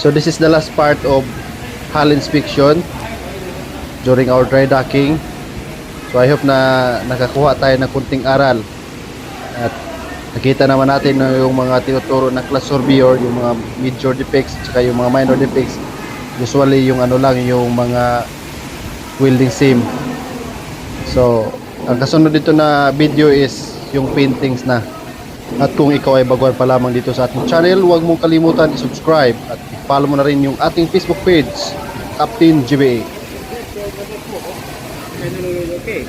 So this is the last part of hull inspection during our dry docking. So I hope na nakakuha tayo ng kunting aral at nakita naman natin na yung mga tinuturo ng class surveyor, yung mga major defects at yung mga minor defects. Usually yung ano lang, yung mga welding seam. So ang kasunod dito na video is yung paintings na. At kung ikaw ay baguhan pa lamang dito sa ating channel, huwag mong kalimutan i-subscribe at i-follow mo na rin yung ating Facebook page, Captain JBA. Okay,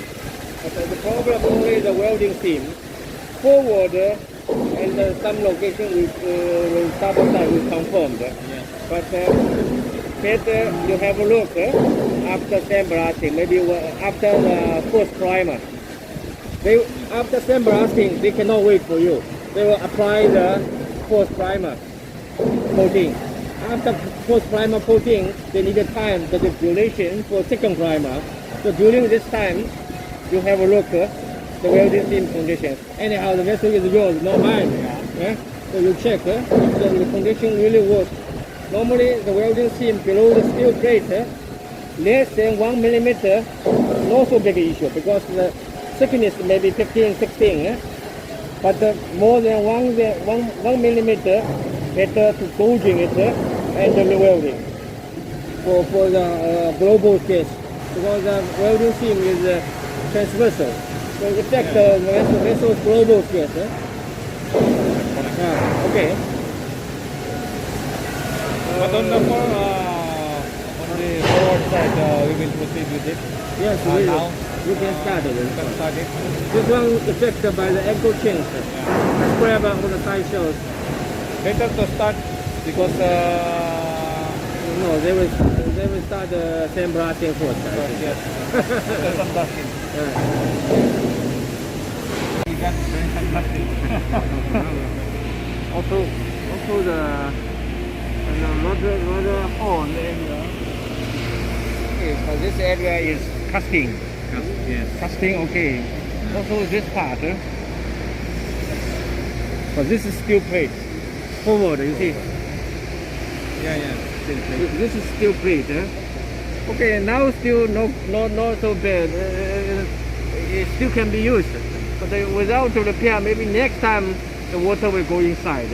but the problem only the welding seam forward and some location will sabotage is confirmed. But better you have a look after sandblasting, maybe after the first primer. After sandblasting, they cannot wait for you. They will apply the first primer coating. After first primer coating, they need a time, the duration for second primer. So during this time, you have a look the welding seam conditions. Anyhow, the vessel is yours, not mine. So you check if the condition really works. Normally, the welding seam below the steel plate, less than 1 millimeter, not so big issue because the thickness may be 15, 16. But more than 1 millimeter, better to gauging it and the welding for the global case. Because the welding seam is transversal, so it affects the vessel's global case. Okay. But on the forward side, we will proceed with it. Yes, now you can start it. you can start it. This one affected by the angle change. Grab on the side shows. Better to start because No, they will start the sandblasting first. yes, better some blasting. We got doing some blasting. Also the rudder horn area. Okay, so this area is casting. Yes. Casting, okay. Also this part. So this is steel plate. Forward, you see. Yeah. This is steel plate. Okay, now still not so bad. It still can be used, but without repair, maybe next time the water will go inside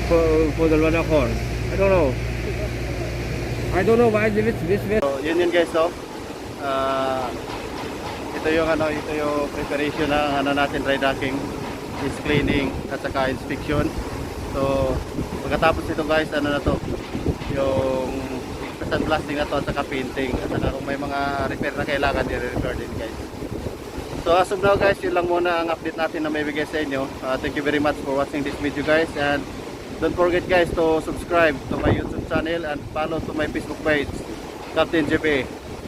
for the rudder horn. I don't know. I don't know why this way. So yun guys, no? Ito yung preparation ng natin dry docking, is cleaning at saka inspection. So pagkatapos nito guys, na to, yung sandblasting na to at saka painting at saka kung may mga repair na kailangan, i-repair din guys. So as of now guys, yun lang muna ang update natin na may bigay sa inyo. Thank you very much for watching this video guys, and don't forget guys to subscribe to my YouTube channel and follow to my Facebook page, Captain JBA.